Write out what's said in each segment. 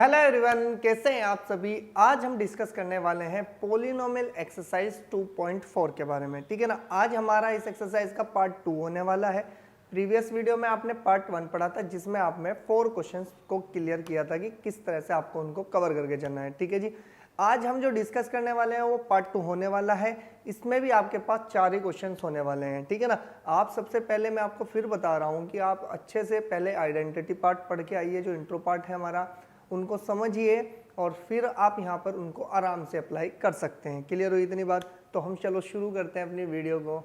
Hello everyone, कैसे हैं आप सभी। आज हम डिस्कस करने वाले हैं पॉलिनोमियल एक्सरसाइज 2.4 के बारे में। ठीक है ना। आज हमारा इस एक्सरसाइज का पार्ट 2 होने वाला है। प्रीवियस वीडियो में आपने पार्ट 1 पढ़ा था जिसमें आपने 4 क्वेश्चंस को क्लियर किया था कि किस तरह से आपको उनको कवर करके चलना है। ठीक है जी। आज हम जो डिस्कस करने वाले हैं वो पार्ट 2 होने वाला है। इसमें भी आपके पास 4 ही क्वेश्चन होने वाले हैं। ठीक है ना। आप सबसे पहले मैं आपको फिर बता रहा हूँ कि आप अच्छे से पहले आइडेंटिटी पार्ट पढ़ के आइए, जो इंट्रो पार्ट है हमारा, उनको समझिए और फिर आप यहाँ पर उनको आराम से अप्लाई कर सकते हैं। क्लियर हुई इतनी बात? तो हम चलो शुरू करते हैं अपनी वीडियो को।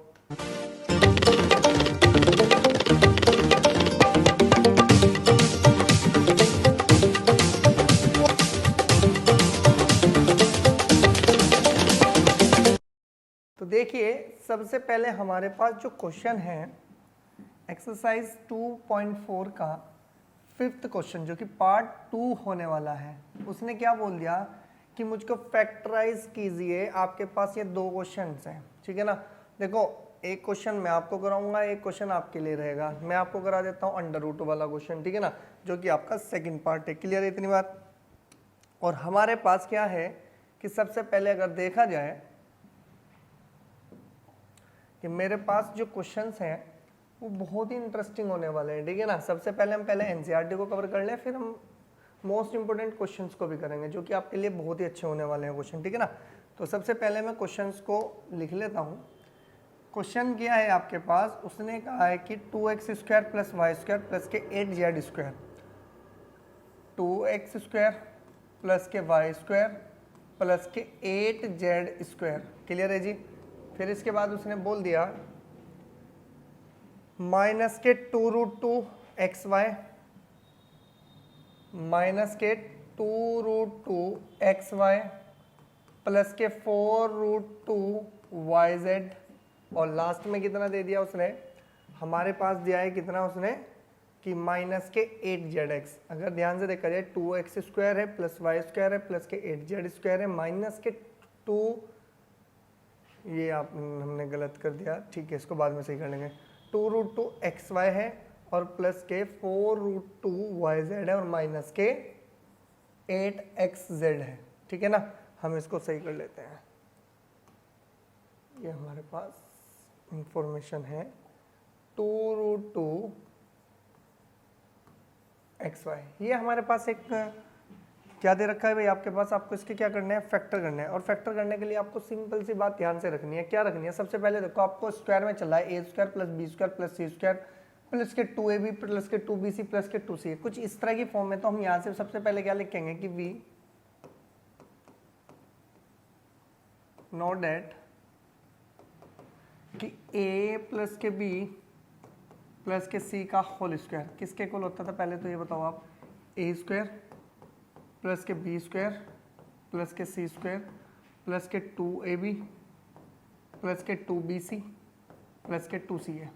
तो देखिए, सबसे पहले हमारे पास जो क्वेश्चन है एक्सरसाइज 2.4 का 5th क्वेश्चन, जो कि पार्ट 2 होने वाला है, उसने क्या बोल दिया कि मुझको फैक्टराइज कीजिए। आपके पास ये 2 क्वेश्चन हैं। ठीक है ना। देखो, एक क्वेश्चन मैं आपको कराऊंगा, एक क्वेश्चन आपके लिए रहेगा। मैं आपको करा देता हूँ अंडर रूट वाला क्वेश्चन। ठीक है ना, जो कि आपका सेकंड पार्ट है। क्लियर है इतनी बात? और हमारे पास क्या है कि सबसे पहले अगर देखा जाए कि मेरे पास जो क्वेश्चंस हैं वो बहुत ही इंटरेस्टिंग होने वाले हैं। ठीक है ना। सबसे पहले हम एनसीईआरटी को कवर कर लें, फिर हम मोस्ट इंपोर्टेंट क्वेश्चंस को भी करेंगे, जो कि आपके लिए बहुत ही अच्छे होने वाले हैं क्वेश्चन। ठीक है ना। तो सबसे पहले मैं क्वेश्चंस को लिख लेता हूँ। क्वेश्चन क्या है आपके पास, उसने कहा है कि 2x² + y² + के 8z², 2x² + के y² + के 8z²। क्लियर है जी। फिर इसके बाद उसने बोल दिया माइनस के 2√2xy माइनस के 2√2xy प्लस के 4√2yz, और लास्ट में कितना दे दिया उसने, हमारे पास दिया है कितना उसने कि माइनस के 8zx। अगर ध्यान से देखा जाए 2x² है प्लस y² है प्लस के 8z² है माइनस के 2, ये आप हमने गलत कर दिया। ठीक है, इसको बाद में सही कर लेंगे। 2√2xy है और प्लस के 4√2yz है और माइनस के 8xz है। ठीक है ना। हम इसको सही कर लेते हैं। ये हमारे पास इंफॉर्मेशन है 2√2xy। ये हमारे पास एक क्या दे रखा है भाई आपके पास, आपको इसके क्या करना है, फैक्टर करना है। और फैक्टर करने के लिए आपको सिंपल सी बात ध्यान से रखनी है। क्या रखनी है? सबसे पहले देखो, आपको स्क्वायर में चला है a² + b² + c² प्लस के 2ab प्लस के 2bc प्लस के 2c, कुछ इस तरह की फॉर्म में। तो हम यहाँ से सबसे पहले क्या लिखेंगे कि v नोट दैट कि a प्लस के b प्लस के c का होल स्क्वायर किसके इक्वल होता था, पहले तो ये बताओ आप। a² प्लस के b² प्लस के c² प्लस के 2ab प्लस के 2bc प्लस के 2c है।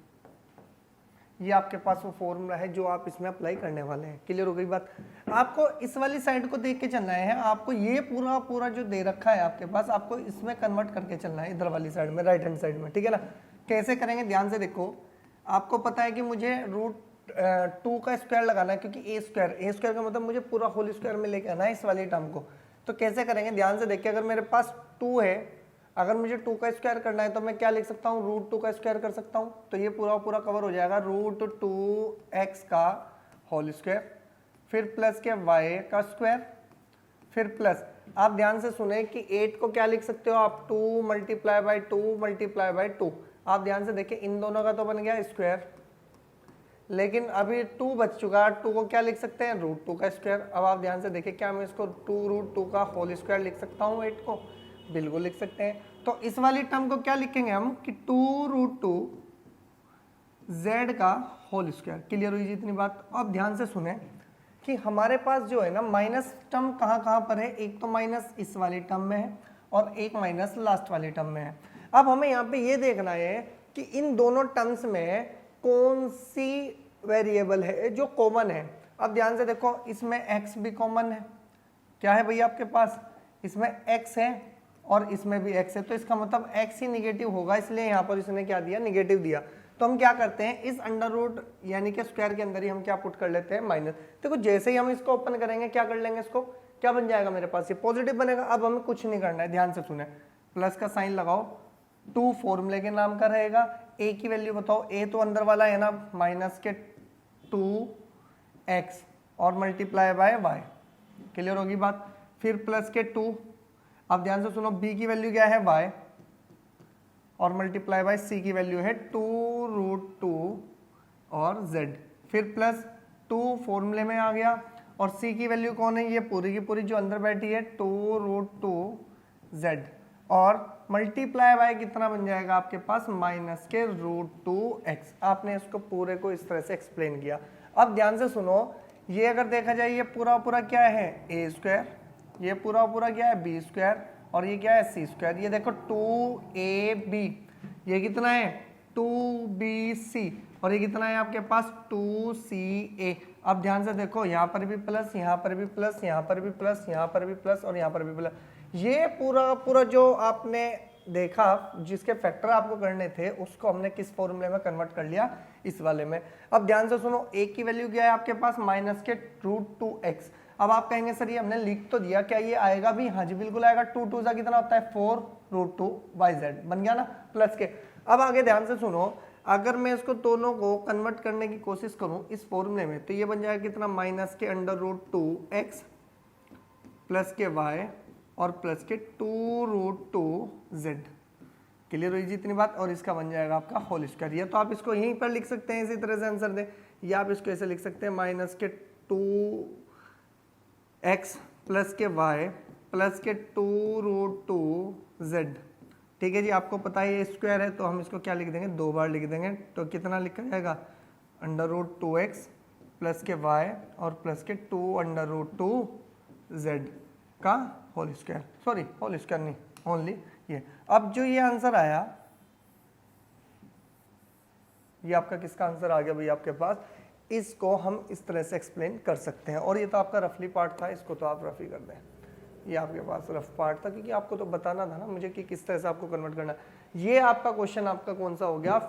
ये आपके पास वो फॉर्मूला है जो आप इसमें अप्लाई करने वाले हैं। क्लियर हो गई बात? आपको इस वाली साइड को देख के चलना है। आपको ये पूरा जो दे रखा है आपके पास, आपको इसमें कन्वर्ट करके चलना है, इधर वाली साइड में, राइट हैंड साइड में। ठीक है ना। कैसे करेंगे ध्यान से देखो। आपको पता है कि मुझे √2 का स्क्वायर लगाना है, क्योंकि a² का मतलब मुझे पूरा होल स्क्वायर में लेके आना है इस वाली टर्म को। तो कैसे करेंगे ध्यान से देखिए। अगर मेरे पास 2 है, अगर मुझे 2 का स्क्वायर करना है तो मैं क्या लिख सकता हूँ, √2 का स्क्वायर कर सकता हूँ। तो ये पूरा कवर हो जाएगा √2x का होल स्क्वायर, फिर प्लस के y का स्क्वायर, फिर प्लस, आप ध्यान से सुने कि 8 को क्या लिख सकते हो आप, 2 × 2 × 2। आप ध्यान से देखिए, इन दोनों का तो बन गया स्क्वायर, लेकिन अभी 2 बच चुका है। 2 को क्या लिख सकते हैं, √2 का स्क्वायर। अब आप ध्यान से देखिए, क्या मैं इसको 2√2 का होल स्क्वायर लिख सकता हूँ 8 को? बिल्कुल लिख सकते हैं। तो इस वाली टर्म को क्या लिखेंगे हम कि 2√2z का होल स्क्वायर। क्लियर हुई जी इतनी बात? अब ध्यान से सुने कि हमारे पास जो है ना माइनस टर्म कहाँ पर है। एक तो माइनस इस वाली टर्म में है और एक माइनस लास्ट वाली टर्म में है। अब हमें यहाँ पे ये देखना है कि इन दोनों टर्म्स में कौन सी वेरिएबल है जो कॉमन है। अब ध्यान से देखो, इसमें x भी कॉमन है। क्या है भैया आपके पास, इसमें x है और इसमें भी x है, तो इसका मतलब x ही निगेटिव होगा, इसलिए यहाँ पर इसने क्या दिया, निगेटिव दिया। तो हम क्या करते हैं, इस अंडर रूट यानी कि स्क्वायर के अंदर ही हम क्या पुट कर लेते हैं, माइनस। देखो जैसे ही हम इसको ओपन करेंगे क्या कर लेंगे, इसको क्या बन जाएगा मेरे पास, ये पॉजिटिव बनेगा। अब हमें कुछ नहीं करना है, ध्यान से सुने, प्लस का साइन लगाओ, 2 फॉर्मूले के नाम का रहेगा, ए की वैल्यू बताओ, ए तो अंदर वाला है ना, माइनस के 2x और मल्टीप्लाई बाय वाई, क्लियर होगी बात। फिर प्लस के 2, अब ध्यान से सुनो, b की वैल्यू क्या है y और मल्टीप्लाई बाय c की वैल्यू है 2√2 और z, फिर प्लस 2 फॉर्मूले में आ गया और c की वैल्यू कौन है, ये पूरी की पूरी जो अंदर बैठी है 2√2z और मल्टीप्लाई बाय कितना बन जाएगा आपके पास, माइनस के √2x। आपने इसको पूरे को इस तरह से एक्सप्लेन किया। अब ध्यान से सुनो, ये अगर देखा जाए ये पूरा पूरा क्या है, ए स्क्वायर, ये पूरा पूरा क्या है, बी स्क्वायर, और ये क्या है, सी स्क्वायर। ये देखो 2ab, ये कितना है 2bc, और ये कितना है आपके पास 2ca। अब ध्यान से देखो, यहाँ पर भी प्लस, यहाँ पर भी प्लस, यहाँ पर भी प्लस, यहाँ पर भी प्लस और यहाँ पर भी प्लस। ये पूरा पूरा जो आपने देखा, जिसके फैक्टर आपको करने थे, उसको हमने किस फॉर्मूले में कन्वर्ट कर लिया, इस वाले में। अब ध्यान से सुनो, a की वैल्यू क्या है आपके पास, माइनस के √2x। अब आप कहेंगे सर ये हमने लिख तो दिया, क्या ये आएगा भी, हाँ जी बिल्कुल आएगा। 2 सा कितना होता है, 4√2yz, बन गया ना प्लस के। अब आगे ध्यान से सुनो, अगर मैं इसको दोनों को कन्वर्ट करने की कोशिश करूं इस फॉर्मूले में, तो ये बन जाएगा कितना, माइनस के √2x प्लस के y और प्लस के 2√2z। क्लियर हुई जी इतनी बात, और इसका बन जाएगा आपका होल स्क्वायर। या तो आप इसको यहीं पर लिख सकते हैं, इसी तरह से आंसर दें, या आप इसको ऐसे लिख सकते हैं, माइनस के 2x प्लस के y प्लस के 2√2z। ठीक है जी, आपको पता है ये स्क्वायर है तो हम इसको क्या लिख देंगे, 2 बार लिख देंगे, तो कितना लिखा जाएगा, √2x प्लस के y और प्लस के 2√2z का whole square, sorry whole square नहीं, ओनली ये। अब जो ये आंसर आया, ये आपका किसका आंसर आ गया भाई आपके पास, इसको हम इस तरह से एक्सप्लेन कर सकते हैं। और ये तो आपका रफली पार्ट था, इसको तो आप रफ ही कर दें, ये आपके पास रफ पार्ट था, क्योंकि आपको तो बताना था ना मुझे कि किस तरह से आपको कन्वर्ट करना है। ये आपका क्वेश्चन आपका कौन सा हो गया,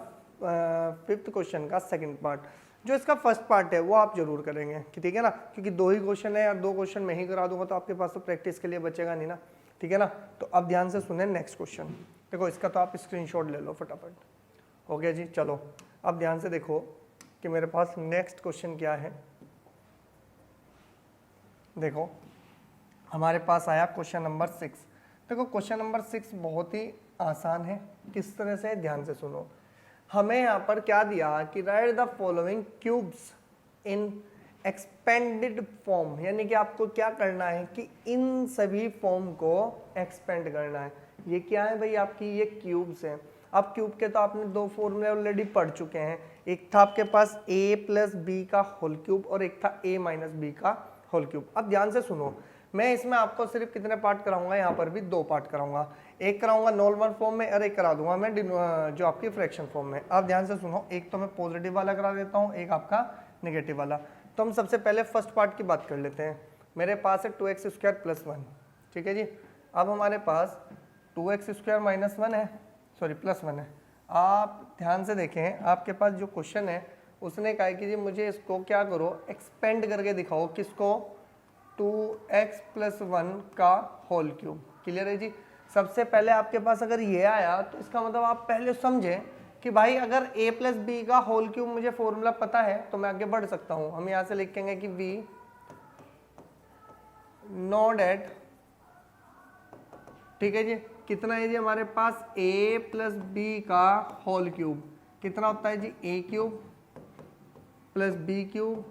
5th क्वेश्चन का सेकंड पार्ट। जो इसका फर्स्ट पार्ट है वो आप जरूर करेंगे कि ठीक है ना, क्योंकि 2 ही क्वेश्चन है, और 2 क्वेश्चन मैं ही करा दूंगा तो आपके पास तो प्रैक्टिस के लिए बचेगा नहीं ना, ठीक है ना। तो अब ध्यान से सुने नेक्स्ट क्वेश्चन, देखो इसका तो आप स्क्रीनशॉट ले लो फटाफट, हो गया जी। चलो अब ध्यान से देखो कि मेरे पास नेक्स्ट क्वेश्चन क्या है। देखो हमारे पास आया क्वेश्चन नंबर 6। देखो क्वेश्चन नंबर 6 बहुत ही आसान है, किस तरह से, ध्यान से सुनो। हमें यहाँ पर क्या दिया कि right the following cubes in expanded form, यानी कि आपको क्या करना है कि इन सभी फॉर्म को एक्सपेंड करना है। ये क्या है भाई, आपकी ये क्यूब्स हैं। अब क्यूब के तो आपने 2 फॉर्मूले ऑलरेडी पढ़ चुके हैं, एक था आपके पास a प्लस बी का होल क्यूब और एक था a माइनस बी का होल क्यूब। अब ध्यान से सुनो, मैं इसमें आपको सिर्फ कितने पार्ट कराऊंगा, यहाँ पर भी 2 पार्ट कराऊंगा, एक कराऊंगा नॉर्मल फॉर्म में और एक करा दूंगा मैं जो आपकी फ्रैक्शन फॉर्म में। अब ध्यान से सुनो, एक तो मैं पॉजिटिव वाला करा देता हूँ, एक आपका नेगेटिव वाला। तो हम सबसे पहले फर्स्ट पार्ट की बात कर लेते हैं। मेरे पास है 2x स्क्वायर प्लस 1, ठीक है जी। अब हमारे पास 2x स्क्वायर माइनस 1 है, सॉरी प्लस 1 है। आप ध्यान से देखें, आपके पास जो क्वेश्चन है उसने कहा कि जी मुझे इसको क्या करो, एक्सपेंड करके दिखाओ, किसको, 2x प्लस 1 का होल क्यूब। क्लियर है जी। सबसे पहले आपके पास अगर ये आया तो इसका मतलब आप पहले समझें कि भाई अगर a प्लस बी का होल क्यूब मुझे फॉर्मूला पता है तो मैं आगे बढ़ सकता हूं। हम यहां से लिखेंगे कि v नॉट एट, ठीक है जी, कितना है जी हमारे पास a प्लस बी का होल क्यूब, कितना होता है जी a cube plus b cube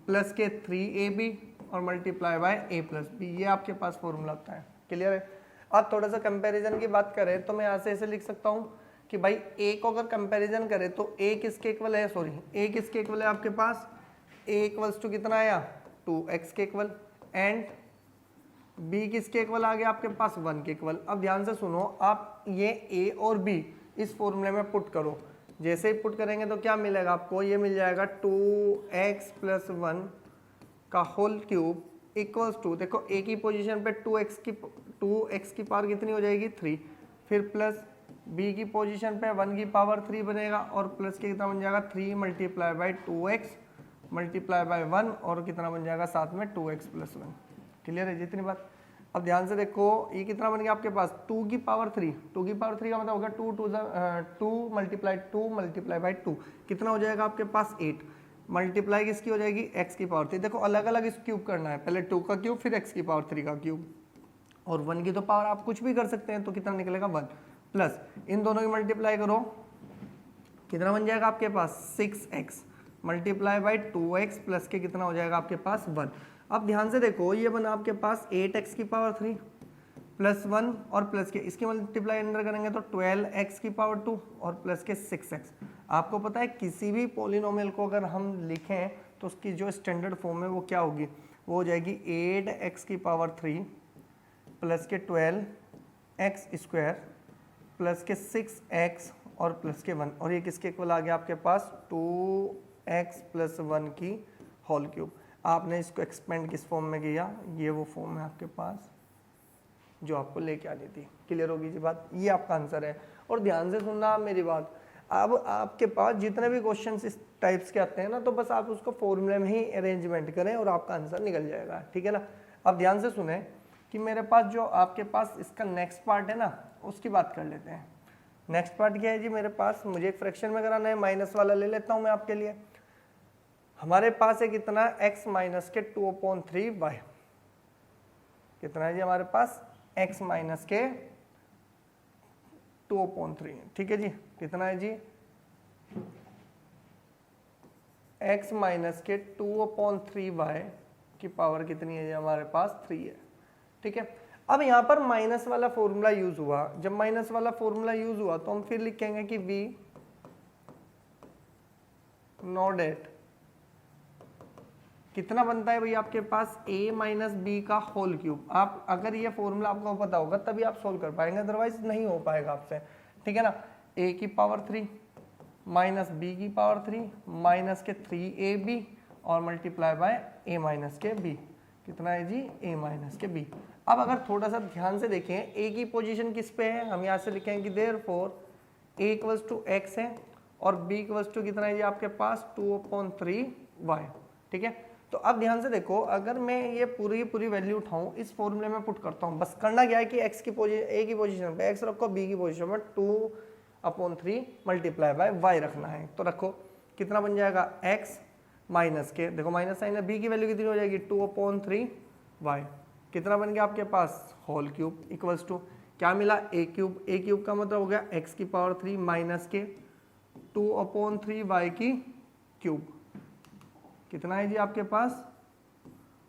plus के 3ab और multiply by a plus b, ये आपके पास फॉर्मूला होता है। क्लियर है। अब थोड़ा सा कंपैरिजन की बात करें तो मैं यहाँ से ऐसे लिख सकता हूँ कि भाई a को अगर कंपैरिजन करें तो a किसके इक्वल है, सॉरी a किसके इक्वल है आपके पास, a इक्वल्स टू कितना आया 2x के इक्वल, एंड b किसके इक्वल आ गया आपके पास 1 के इक्वल। अब ध्यान से सुनो, आप ये a और b इस फॉर्मूले में पुट करो, जैसे ही पुट करेंगे तो क्या मिलेगा आपको, ये मिल जाएगा 2x प्लस 1 का होल क्यूब इक्वल्स टू, देखो a की पोजीशन पे 2x की पावर कितनी हो जाएगी 3, फिर प्लस बी की पोजीशन पे 1 की पावर 3 बनेगा और प्लस के कितना बन जाएगा 3 multiply by 2x multiply by 1 और कितना बन जाएगा साथ में 2x प्लस 1। क्लियर है जितनी बात। अब ध्यान से देखो ये कितना बन गया आपके पास 2 की पावर 3, 2 की पावर 3 का मतलब होगा 2 मल्टीप्लाई बाई 2 कितना हो जाएगा आपके पास 8 मल्टीप्लाई किसकी हो जाएगी x की पावर 3। देखो अलग अलग इस क्यूब करना है, पहले 2 का क्यूब फिर x की पावर 3 का क्यूब और 1 की तो पावर आप कुछ भी कर सकते हैं, तो कितना निकलेगा 1 प्लस इन दोनों की मल्टीप्लाई करो कितना बन जाएगा आपके पास 6x multiply by 2x plus के कितना हो जाएगा आपके पास 1। अब ध्यान से देखो ये बना आपके पास 8x की पावर 3 प्लस 1 और प्लस के इसकी मल्टीप्लाई अंदर करेंगे तो 12x की पावर 2 और प्लस के 6x। आपको पता है किसी भी पॉलिनोमियल को अगर हम लिखें तो उसकी जो स्टैंडर्ड फॉर्म है वो क्या होगी, वो हो जाएगी 8x की पावर 3 प्लस के 12x स्क्वायर प्लस के 6x और प्लस के 1 और ये किसके इक्वल आ गया आपके पास 2x प्लस 1 की होल क्यूब। आपने इसको एक्सपेंड किस फॉर्म में किया, ये वो फॉर्म है आपके पास जो आपको लेके आनी थी। क्लियर होगी जी बात, ये आपका आंसर है। और ध्यान से सुनना मेरी बात, अब आपके पास जितने भी क्वेश्चंस इस टाइप्स के आते हैं ना तो बस आप उसको फॉर्मूले में ही अरेंजमेंट करें और आपका आंसर निकल जाएगा। ठीक है ना। अब ध्यान से सुने कि मेरे पास जो आपके पास इसका नेक्स्ट पार्ट है ना उसकी बात कर लेते हैं। नेक्स्ट पार्ट क्या है जी, मेरे पास मुझे एक फ्रैक्शन में कराना है, माइनस वाला ले लेता हूं मैं आपके लिए। हमारे पास है कितना x माइनस के 2/3y, कितना है जी हमारे पास x माइनस के 2/3। ठीक है जी, कितना है जी x माइनस के 2/3y की पावर कितनी है जी हमारे पास 3 है। ठीक है, अब यहां पर माइनस वाला फॉर्मूला यूज हुआ, जब माइनस वाला फॉर्मूला यूज हुआ तो हम फिर लिखेंगे कि v नॉट एट कितना बनता है भाई आपके पास a माइनस बी का होल क्यूब। आप अगर ये फॉर्मूला आपको पता होगा तभी आप सोल्व कर पाएंगे, अदरवाइज नहीं हो पाएगा आपसे। ठीक है ना, a की पावर 3 माइनस बी की पावर 3 माइनस के 3ab और मल्टीप्लाई बाय a माइनस के b, कितना है जी a माइनस के b। अब अगर थोड़ा सा ध्यान से देखें a की पोजीशन किस पे है, हम यहाँ से लिखेंगे कि therefore a equals to x है और b इक्वल्स टू कितना है जी आपके पास 2/3y। ठीक है, तो अब ध्यान से देखो अगर मैं ये पूरी वैल्यू उठाऊं इस फॉर्मूले में पुट करता हूं, बस करना क्या है कि x की पोजीशन a की पोजीशन पे x रखो, b की पोजीशन में 2/3 मल्टीप्लाई बाय y रखना है। तो रखो कितना बन जाएगा x माइनस के, देखो माइनस साइन है, b की वैल्यू कितनी हो जाएगी 2/3y, कितना बन गया आपके पास होल क्यूब इक्वल्स टू क्या मिला a क्यूब का मतलब हो गया x की पावर 3 माइनस के 2/3y की क्यूब, कितना है जी आपके पास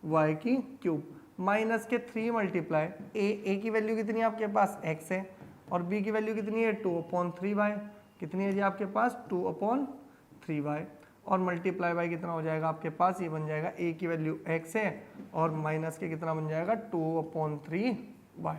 y की क्यूब माइनस के 3 मल्टीप्लाई a की वैल्यू कितनी है आपके पास x है और b की वैल्यू कितनी है 2/3y, कितनी है जी आपके पास 2/3y और मल्टीप्लाई बाई कितना हो जाएगा आपके पास, ये बन जाएगा a की वैल्यू x है और माइनस के कितना बन जाएगा 2/3y।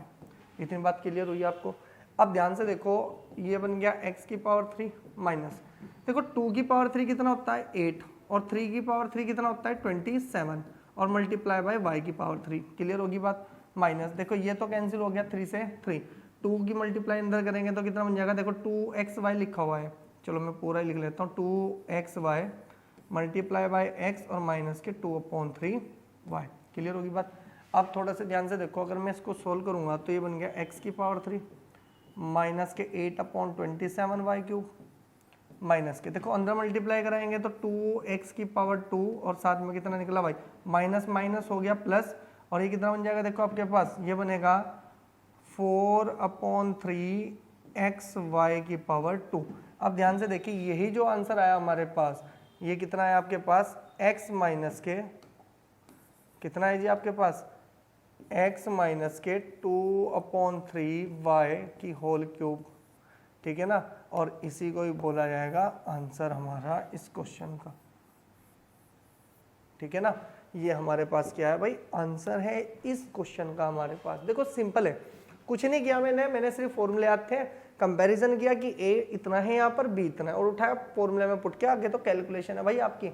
इतनी बात क्लियर हुई आपको। अब ध्यान से देखो ये बन गया x की पावर 3 माइनस, देखो 2 की पावर 3 कितना होता है 8 और 3 की पावर 3 कितना होता है 27 और मल्टीप्लाई बाय y की पावर 3। क्लियर होगी बात। माइनस देखो ये तो कैंसिल हो गया 3 से 3, 2 की मल्टीप्लाई अंदर करेंगे तो कितना बन जाएगा, देखो 2xy लिखा हुआ है, चलो मैं पूरा ही लिख लेता हूँ 2xy मल्टीप्लाई बाय x और माइनस के 2/3y। क्लियर होगी बात। अब थोड़ा सा ध्यान से देखो अगर मैं इसको सोल्व करूंगा तो ये बन गया x की पावर 3 माइनस के 8/27y क्यूब माइनस के, देखो अंदर मल्टीप्लाई कराएंगे तो 2x की पावर 2 और साथ में कितना निकला भाई माइनस माइनस हो गया प्लस और ये कितना बन जाएगा, देखो आपके पास ये बनेगा 4/3xy की पावर 2। अब ध्यान से देखिए यही जो आंसर आया हमारे पास ये कितना है आपके पास x माइनस के कितना है जी आपके पास x माइनस के 2/3y की होल क्यूब। ठीक है ना, और इसी को ही बोला जाएगा आंसर हमारा इस क्वेश्चन का। ठीक है ना, ये हमारे पास क्या है भाई आंसर है इस क्वेश्चन का हमारे पास। देखो सिंपल है, कुछ नहीं किया मैंने सिर्फ फॉर्मूले याद थे, कंपैरिजन किया कि a इतना है यहाँ पर b इतना है और उठाया फॉर्मूले में पुट किया, आगे तो कैलकुलेशन है भाई आपकी।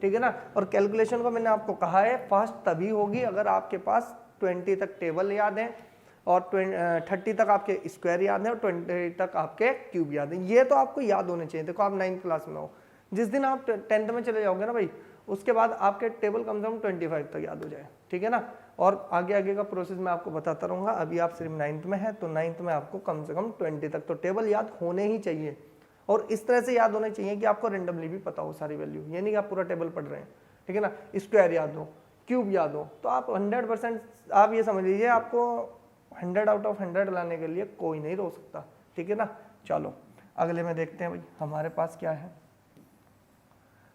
ठीक है ना, और कैलकुलेशन को मैंने आपको कहा है फास्ट तभी होगी अगर आपके पास 20 तक टेबल याद है, और 30 तक आपके स्क्वायर याद है और 20 तक आपके क्यूब याद है। ये तो आपको याद होने चाहिए। देखो आप 9th क्लास में हो, जिस दिन आप 10th में चले जाओगे ना भाई, उसके बाद आपके टेबल कम से कम 25 तक याद हो जाए, ठीक है ना। और आगे आगे का प्रोसेस मैं आपको बताता रहूँगा। अभी आप सिर्फ 9th में है, तो 9th में आपको कम से कम 20 तक तो टेबल याद होने ही चाहिए। और इस तरह से याद होने चाहिए कि आपको रेंडमली भी पता हो सारी वैल्यू, ये नहीं कि आप पूरा टेबल पढ़ रहे हैं, ठीक है ना। स्क्वायर याद हो, क्यूब याद हो, तो आप 100% आप ये समझ लीजिए आपको 100 आउट ऑफ 100 लाने के लिए कोई नहीं रोक सकता, ठीक है ना। चलो अगले में देखते हैं भाई हमारे पास क्या है।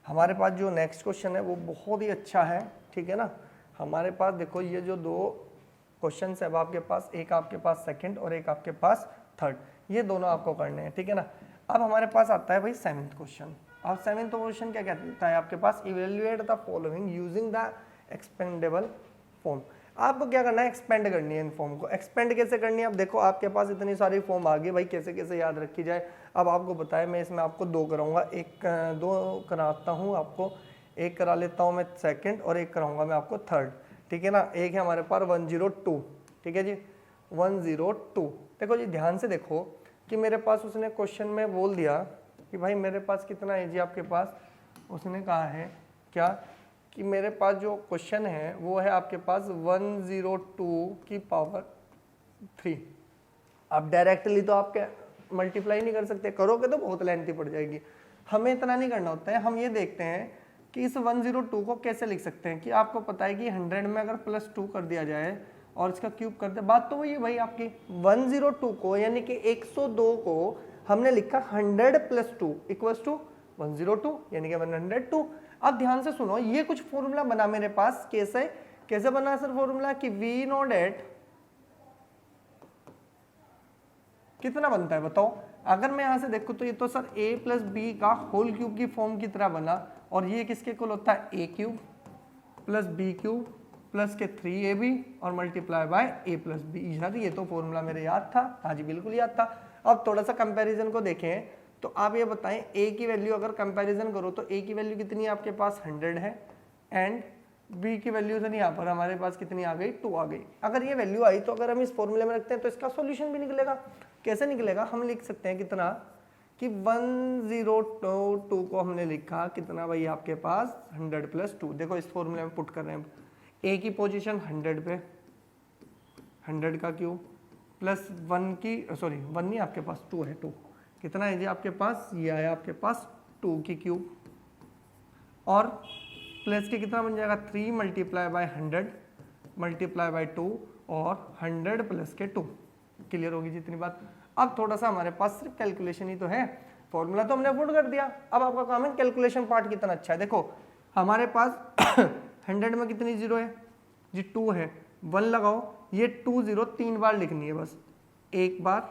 हमारे पास जो नेक्स्ट क्वेश्चन है वो बहुत ही अच्छा है, ठीक है ना। हमारे पास देखो ये जो दो क्वेश्चन है अब आपके पास, एक आपके पास सेकंड और एक आपके पास थर्ड, ये दोनों आपको करने हैं, ठीक है ना। अब हमारे पास आता है भाई 7th क्वेश्चन। अब 7th क्वेश्चन क्या कहता है आपके पास, evaluate the following using the expandable form. आपको क्या करना है, एक्सपेंड करनी है इन फॉर्म को। एक्सपेंड कैसे करनी है, अब देखो आपके पास इतनी सारी फॉर्म आ गई भाई, कैसे कैसे याद रखी जाए। अब आपको बताया, मैं इसमें आपको दो कराऊंगा, दो कराता हूँ आपको, एक करा लेता हूँ मैं सेकंड और एक कराऊंगा मैं आपको थर्ड, ठीक है ना। एक है हमारे पास 102, ठीक है जी 102। देखो जी ध्यान से देखो कि मेरे पास उसने क्वेश्चन में बोल दिया कि भाई मेरे पास कितना है जी आपके पास, उसने कहा है क्या कि मेरे पास जो क्वेश्चन है वो है आपके पास 102 की पावर 3। आप डायरेक्टली तो आप क्या मल्टीप्लाई नहीं कर सकते, करोगे तो बहुत लेंथी पड़ जाएगी। हमें इतना नहीं करना होता है, हम ये देखते हैं कि इस 102 को कैसे लिख सकते हैं। कि आपको पता है कि 100 में अगर +2 कर दिया जाए और इसका क्यूब कर दे, बात तो वही है भाई आपकी। 102 को यानी कि 102 को हमने लिखा 100 + 2 = 102 यानी कि 102। अब ध्यान से सुनो, ये कुछ फॉर्मूला बना मेरे पास, कैसे बना सर फॉर्मूला कि V0 कितना बनता है बताओ। अगर मैं यहां से देखूं तो ये तो सर a + b का होल क्यूब की फॉर्म की तरह बना, और ये किसके इक्वल होता है a³ + b³ + के 3ab और मल्टीप्लाई बाय a + b। यार ये तो फॉर्मूला मेरे याद था, हाँ जी बिल्कुल याद था। अब थोड़ा सा कंपैरिजन को देखें तो आप ये बताएं a की वैल्यू अगर कंपैरिजन करो तो a की वैल्यू कितनी है आपके पास 100 है, एंड b की वैल्यू से यहाँ पर हमारे पास कितनी आ गई 2 आ गई। अगर ये वैल्यू आई तो अगर हम इस फॉर्मूले में रखते हैं तो इसका सॉल्यूशन भी निकलेगा। कैसे निकलेगा, हम लिख सकते हैं कितना कि 102 को हमने लिखा कितना भाई आपके पास 100 + 2। देखो इस फॉर्मूले में पुट कर रहे हैं, a की पोजीशन 100 पे 100 का क्यूब प्लस 1 की सॉरी 1 नहीं आपके पास 2 है, 2 कितना है जी आपके पास, ये आया आपके पास 2 की क्यूब, और प्लस के कितना बन जाएगा 3 × 100 × 2 और 100 + के 2। क्लियर होगी जितनी बात। अब थोड़ा सा हमारे पास सिर्फ कैलकुलेशन ही तो है, फॉर्मूला तो हमने पुट कर दिया, अब आपका काम है कैलकुलेशन पार्ट कितना अच्छा है। देखो हमारे पास 100 में कितनी जीरो है जी 2 है, 1 लगाओ, ये 2 0 3 बार लिखनी है बस, 1 बार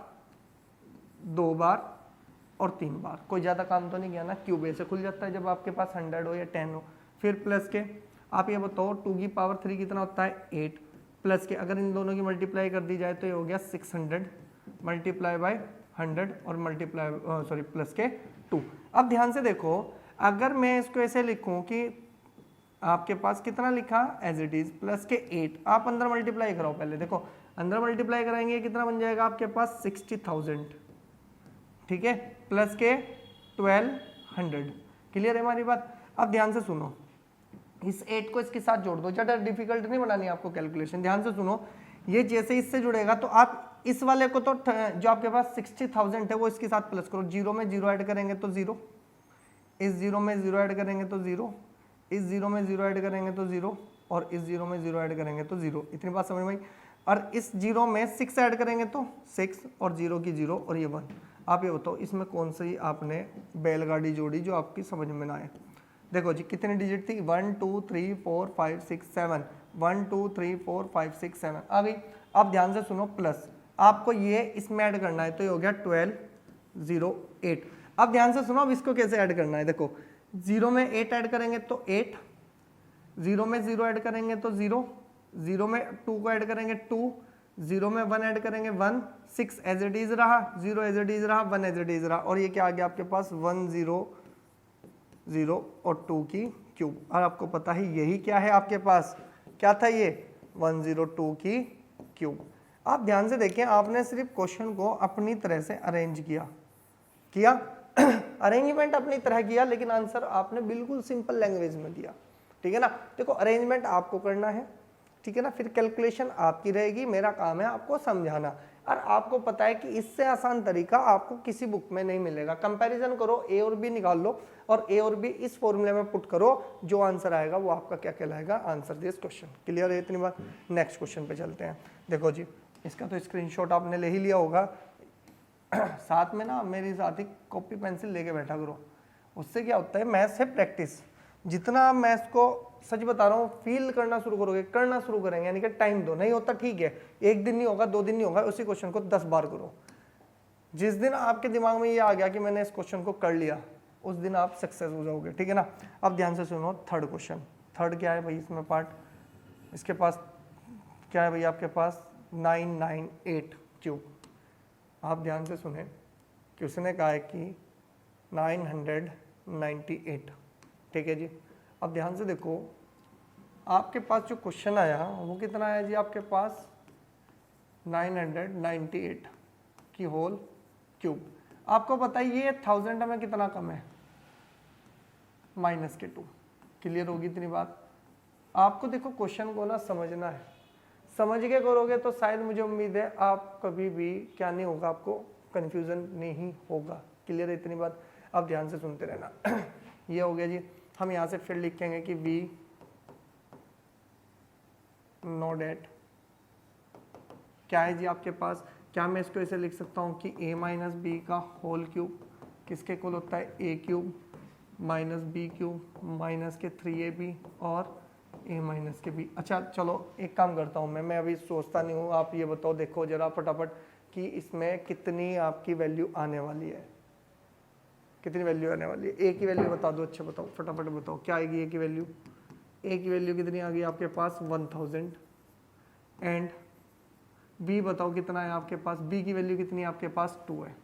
2 बार और 3 बार, कोई ज़्यादा काम तो नहीं किया ना। क्यूब ऐसे खुल जाता है जब आपके पास 100 हो या 10 हो। फिर प्लस के आप ये बताओ 2 की पावर 3 कितना होता है 8, प्लस के अगर इन दोनों की मल्टीप्लाई कर दी जाए तो ये हो गया 600 मल्टीप्लाई बाय 100 और मल्टीप्लाई प्लस के 2। अब ध्यान से देखो, अगर मैं इसको ऐसे लिखूं कि आपके पास कितना लिखा एज इट इज प्लस के 8, आप अंदर मल्टीप्लाई कराओ पहले। देखो अंदर मल्टीप्लाई कराएंगे कितना बन जाएगा आपके पास 60,000, ठीक है, प्लस के 1200। क्लियर है हमारी बात। अब ध्यान से सुनो, इस 8 को इसके साथ जोड़ दो, ज़्यादा डिफिकल्ट नहीं बनानी आपको कैलकुलेशन। ध्यान से सुनो, ये जैसे इससे जुड़ेगा तो आप इस वाले को तो जो आपके पास 60,000 है वो इसके साथ प्लस करो, 0 में 0 ऐड करेंगे तो 0, इस 0 में 0 ऐड करेंगे तो 0, इस 0 में 0 ऐड करेंगे तो 0, और इस 0 में 0 ऐड करेंगे तो 0। इतनी बात समझ में आई। और इस 0 में 6 ऐड करेंगे तो 6 और 0 की 0 और ये 1। आप ये बताओ इसमें कौन सी आपने बैलगाड़ी जोड़ी जो आपकी समझ में ना आए। देखो जी कितनी डिजिट थी 1 2 3 4 5 6 7, 1 2 3 4 5 6 7 आ गई। अब ध्यान से सुनो, प्लस आपको ये इसमें ऐड करना है तो ये हो गया 1208। अब ध्यान से सुनो, अब इसको कैसे ऐड करना है। देखो 0 में 8 ऐड करेंगे तो 8, 0 में 0 ऐड करेंगे तो 0, 0 में 2 को ऐड करेंगे 2, 0 में 1 ऐड करेंगे 1, 6 एज इट इज रहा, 0 एज इट इज रहा, 1 एज इट इज रहा, और ये क्या आ गया आपके पास 1 0 0 और 2 की क्यूब। और आपको पता है यही क्या है आपके पास, क्या था ये 102 की क्यूब। आप ध्यान से देखें, आपने सिर्फ क्वेश्चन को अपनी तरह से अरेंज किया अरेंजमेंट अपनी तरह किया, लेकिन आंसर आपने बिल्कुल सिंपल लैंग्वेज में दिया, ठीक है ना। देखो अरेंजमेंट आपको करना है, ठीक है ना, फिर कैलकुलेशन आपकी रहेगी, मेरा काम है आपको समझाना। और आपको पता है कि इससे आसान तरीका आपको किसी बुक में नहीं मिलेगा। कंपैरिजन करो, ए और बी निकाल लो और ए और बी इस फॉर्मूले में पुट करो, जो आंसर आएगा वो आपका क्या कहलाएगा, आंसर दिस क्वेश्चन। क्लियर है इतनी बात। नेक्स्ट क्वेश्चन पे चलते हैं। देखो जी, इसका तो स्क्रीनशॉट आपने ले ही लिया होगा, साथ में ना मेरे साथ ही कॉपी पेंसिल लेके बैठा करो। उससे क्या होता है, मैथ्स है प्रैक्टिस। जितना आप मैथ्स को, सच बता रहा हूँ, फील करना शुरू करोगे, करना शुरू करेंगे, यानी कि टाइम दो, नहीं होता ठीक है, एक दिन नहीं होगा, 2 दिन नहीं होगा, उसी क्वेश्चन को 10 बार करो। जिस दिन आपके दिमाग में ये आ गया कि मैंने इस क्वेश्चन को कर लिया, उस दिन आप सक्सेस हो जाओगे, ठीक है ना। अब ध्यान से सुनो, थर्ड क्वेश्चन। थर्ड क्या है भाई इसमें पार्ट, इसके पास क्या है भाई, आपके पास 998 क्यूब। आप ध्यान से सुने कि उसने कहा है कि 998, ठीक है जी। अब ध्यान से देखो, आपके पास जो क्वेश्चन आया वो कितना आया जी, आपके पास 998 की होल क्यूब। आपको पता है ये 1000 में कितना कम है, -2। क्लियर होगी इतनी बात। आपको देखो क्वेश्चन को ना समझना है, समझ के करोगे तो शायद मुझे उम्मीद है आप कभी भी क्या नहीं होगा, आपको कंफ्यूजन नहीं होगा। क्लियर है इतनी बात। अब ध्यान से सुनते रहना। ये हो गया जी। हम यहाँ से फिर लिखेंगे कि वी नो डेट क्या है जी आपके पास। क्या मैं इसको ऐसे लिख सकता हूँ कि a माइनस बी का होल क्यूब किसके इक्वल होता है, a cube minus b cube minus के 3ab और a माइनस के b। अच्छा चलो एक काम करता हूँ मैं अभी सोचता नहीं हूँ, आप ये बताओ, देखो जरा फटाफट कि इसमें कितनी आपकी वैल्यू आने वाली है, कितनी वैल्यू आने वाली है। ए की वैल्यू बता दो, अच्छा बताओ फटाफट बताओ क्या आएगी ए की वैल्यू। ए की वैल्यू कितनी आ गई आपके पास 1000। एंड बी बताओ कितना है आपके पास, बी की वैल्यू कितनी है आपके पास 2 है।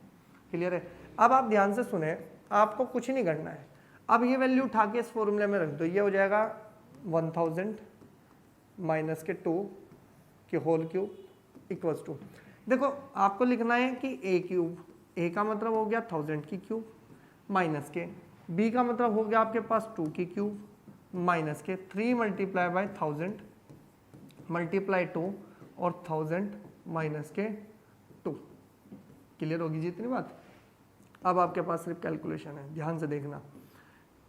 क्लियर है। अब आप ध्यान से सुने, आपको कुछ नहीं करना है। अब ये वैल्यू उठा के इस फॉर्मूले में रख दो, ये हो जाएगा 1000 माइनस के 2 के होल क्यूब इक्वल्स टू, देखो आपको लिखना है कि ए क्यूब, ए का मतलब हो गया 1000 की क्यूब माइनस के बी का मतलब हो गया आपके पास 2 की क्यूब माइनस के 3 मल्टीप्लाई बाय 1000 मल्टीप्लाई 2 और 1000 माइनस के 2। क्लियर होगी जी इतनी बात। अब आपके पास सिर्फ कैलकुलेशन है, ध्यान से देखना।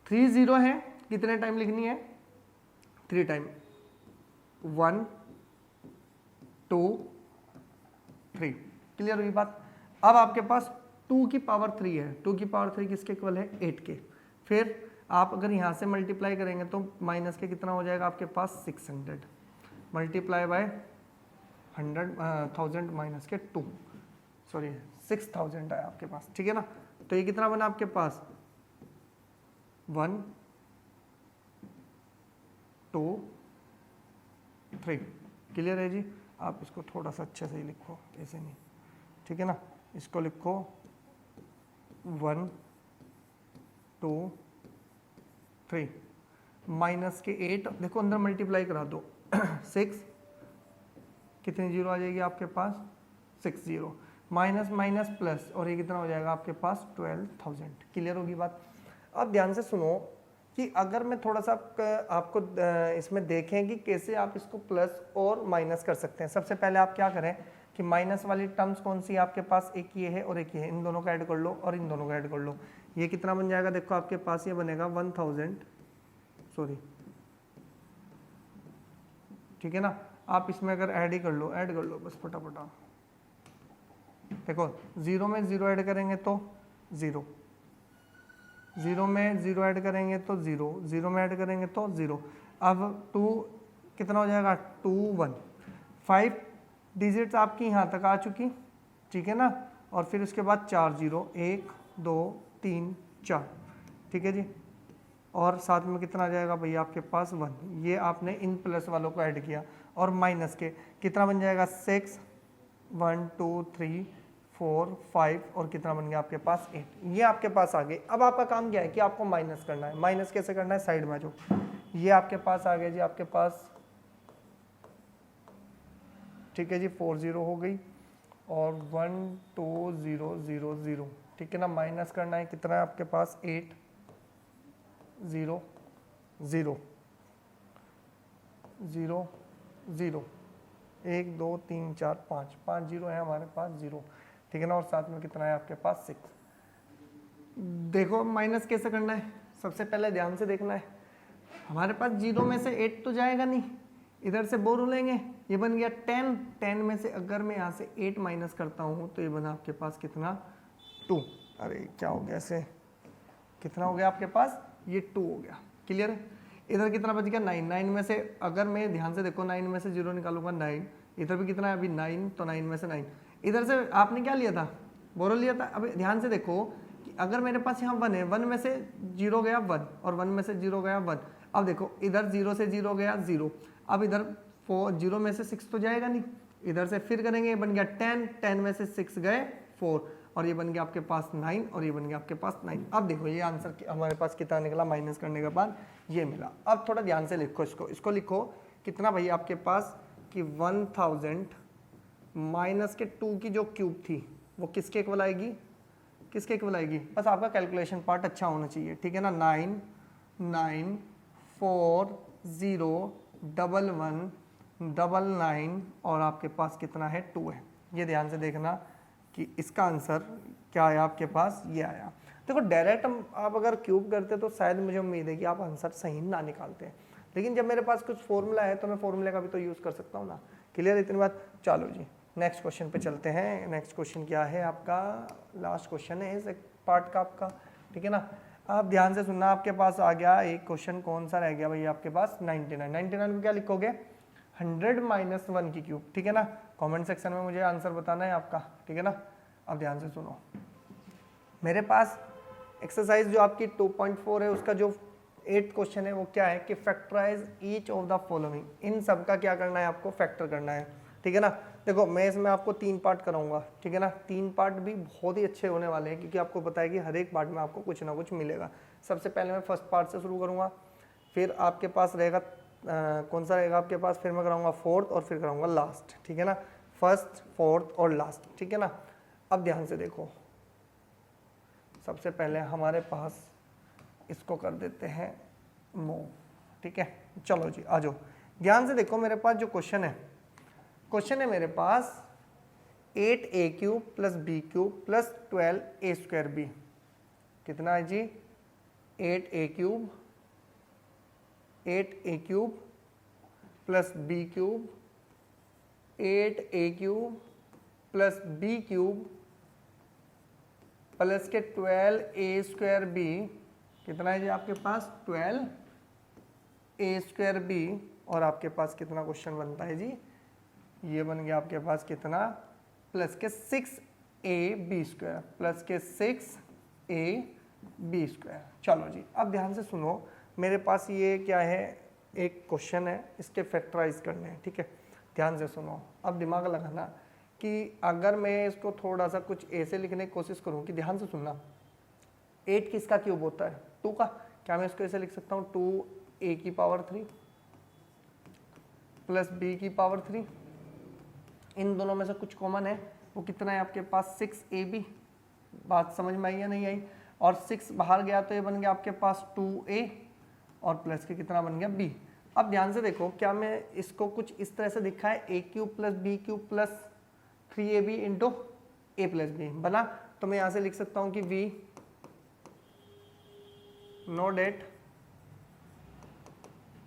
3 0 है, कितने टाइम लिखनी है, 3 टाइम, 1 2 3। क्लियर होगी बात। अब आपके पास 2 की पावर 3 है, 2 की पावर 3 किसके इक्वल है, 8 के। फिर आप अगर यहाँ से मल्टीप्लाई करेंगे तो माइनस के कितना हो जाएगा आपके पास 600 मल्टीप्लाई बाय 1000 माइनस के 2, सॉरी 6000 है आपके पास, ठीक है ना। तो ये कितना बना आपके पास 1 2 3। क्लियर है जी। आप इसको थोड़ा सा अच्छे से ही लिखो, ऐसे नहीं, ठीक है ना। इसको लिखो 1 2 3 माइनस के 8, देखो अंदर मल्टीप्लाई करा दो 6, कितनी जीरो आ जाएगी आपके पास 6 0 माइनस माइनस प्लस, और ये कितना हो जाएगा आपके पास 12000। क्लियर होगी बात। अब ध्यान से सुनो कि अगर मैं थोड़ा सा आपको इसमें देखें कि कैसे आप इसको प्लस और माइनस कर सकते हैं। सबसे पहले आप क्या करें कि माइनस वाली टर्म्स कौन सी है आपके पास, एक ये है और एक ये है, इन दोनों का ऐड कर लो और इन दोनों का ऐड कर लो। ये कितना बन जाएगा, देखो आपके पास ये बनेगा 1000, सॉरी ठीक है ना। आप इसमें अगर ऐड ही कर लो, ऐड कर लो बस फटाफट। आप देखो 0 में 0 ऐड करेंगे तो 0, 0 में 0 ऐड करेंगे तो 0, 0 में ऐड करेंगे तो 0। अब 2 कितना हो जाएगा 2 1, 5 डिजिट्स आपकी यहाँ तक आ चुकी, ठीक है ना। और फिर उसके बाद 4 0, 1 2 3 4, ठीक है जी। और साथ में कितना आ जाएगा भैया आपके पास 1, ये आपने इन प्लस वालों को ऐड किया, और माइनस के कितना बन जाएगा 6 1 2 3 4 5 और कितना बन गया आपके पास 8। ये आपके पास आ गए। अब आपका काम क्या है कि आपको माइनस करना है। माइनस कैसे करना है, साइड में जो ये आपके पास आ गया जी, आपके पास ठीक है जी, 4 0 हो गई और 1 2 0 0 0, ठीक है ना। माइनस करना है, कितना है आपके पास 8 0 0 0 0, 1 2 3 4 5, 5 जीरो है हमारे पास 0, ठीक है ना। और साथ में कितना है आपके पास 6। देखो माइनस कैसे करना है, सबसे पहले ध्यान से देखना है, हमारे पास 0 में से 8 तो जाएगा नहीं, इधर से बोर लेंगे, ये बन गया 10, 10 में से अगर मैं यहाँ से 8 माइनस करता हूँ तो ये बना आपके पास कितना 2। अरे क्या हो गया ऐसे, कितना हो गया आपके पास, ये 2 हो गया, क्लियर है। इधर कितना बच गया 9, 9 में से अगर मैं ध्यान से देखो 9 में से 0 निकालूंगा 9, इधर भी कितना है अभी 9, तो 9 में से 9, इधर से आपने क्या लिया था, बोरो लिया था। अब ध्यान से देखो कि अगर मेरे पास यहाँ 1 है, 1 में से 0 गया 1 और 1 में से 0 गया 1, अब देखो इधर 0 से 0 गया 0, अब इधर 0 में से 6 तो जाएगा नहीं, इधर से फिर करेंगे, ये बन गया 10, 10 में से 6 गए 4 और ये बन गया आपके पास 9 और ये बन गया आपके पास 9। अब देखो ये आंसर हमारे पास कितना निकला, माइनस करने के बाद ये मिला। अब थोड़ा ध्यान से लिखो इसको लिखो कितना भैया आपके पास कि 1000 माइनस के 2 की जो क्यूब थी वो किसके इक्वल आएगी, किसके इक्वल आएगी, बस आपका कैलकुलेशन पार्ट अच्छा होना चाहिए, ठीक है ना। 9 9 4 0 1 1 9 और आपके पास कितना है 2 है। ये ध्यान से देखना कि इसका आंसर क्या आया आपके पास, ये आया। देखो डायरेक्ट आप अगर क्यूब करते तो शायद मुझे उम्मीद है कि आप आंसर सही ना निकालते हैं, लेकिन जब मेरे पास कुछ फॉर्मूला है तो मैं फॉर्मूले का भी तो यूज़ कर सकता हूँ ना, क्लियर इतनी बात। चलो जी नेक्स्ट क्वेश्चन पे चलते हैं। नेक्स्ट क्वेश्चन क्या है आपका, लास्ट क्वेश्चन है इस पार्ट का आपका, ठीक है ना। आप ध्यान से सुनना, आपके पास आ गया एक क्वेश्चन, कौन सा रह गया भैया आपके पास 99। 99 में क्या लिखोगे 100 माइनस 1 की क्यूब, ठीक है ना। कमेंट सेक्शन में मुझे आंसर बताना है आपका, ठीक है ना। अब ध्यान से सुनो, मेरे पास एक्सरसाइज जो आपकी 2.4 है उसका जो 8 क्वेश्चन है वो क्या है कि factorise each of the following, इन सब का क्या करना है आपको, फैक्टर करना है, ठीक है ना। देखो मैं इसमें आपको 3 पार्ट कराऊंगा, ठीक है ना। 3 पार्ट भी बहुत ही अच्छे होने वाले हैं क्योंकि आपको पता है कि हर एक पार्ट में आपको कुछ ना कुछ मिलेगा। सबसे पहले मैं फर्स्ट पार्ट से शुरू करूँगा, फिर आपके पास रहेगा कौन सा रहेगा आपके पास, फिर मैं कराऊंगा फोर्थ और फिर कराऊंगा लास्ट, ठीक है ना। फर्स्ट फोर्थ और लास्ट, ठीक है ना। अब ध्यान से देखो, सबसे पहले हमारे पास इसको कर देते हैं मूव, ठीक है। चलो जी आ जाओ, ध्यान से देखो मेरे पास जो क्वेश्चन है मेरे पास 8a cube plus b cube plus 12a square b, कितना है जी 8a cube plus b cube 8a cube plus b cube plus के 12a स्क्वायर b, कितना है जी आपके पास 12a स्क्वायर b, और आपके पास कितना क्वेश्चन बनता है जी, ये बन गया आपके पास कितना प्लस के 6ab स्क्वायर, प्लस के 6ab स्क्वायर। चलो जी अब ध्यान से सुनो, मेरे पास ये क्या है एक क्वेश्चन है, इसके फैक्टराइज करने हैं, ठीक है। ध्यान से सुनो, अब दिमाग लगाना कि अगर मैं इसको थोड़ा सा कुछ ऐसे लिखने की कोशिश करूं कि ध्यान से सुनना, 8 किसका क्यूब होता है 2 का, क्या मैं इसको ऐसे लिख सकता हूँ 2a की पावर 3 प्लस b की पावर 3, इन दोनों में से कुछ कॉमन है, वो कितना है आपके पास 6ab, बात समझ में आई या नहीं आई, और 6 बाहर गया तो ये बन गया आपके पास 2a और प्लस के कितना बन गया b। अब ध्यान से देखो, क्या मैं इसको कुछ इस तरह से दिखा है a cube plus b cube plus 3ab into a plus b बना, तो मैं यहाँ से लिख सकता हूँ कि v नो डेट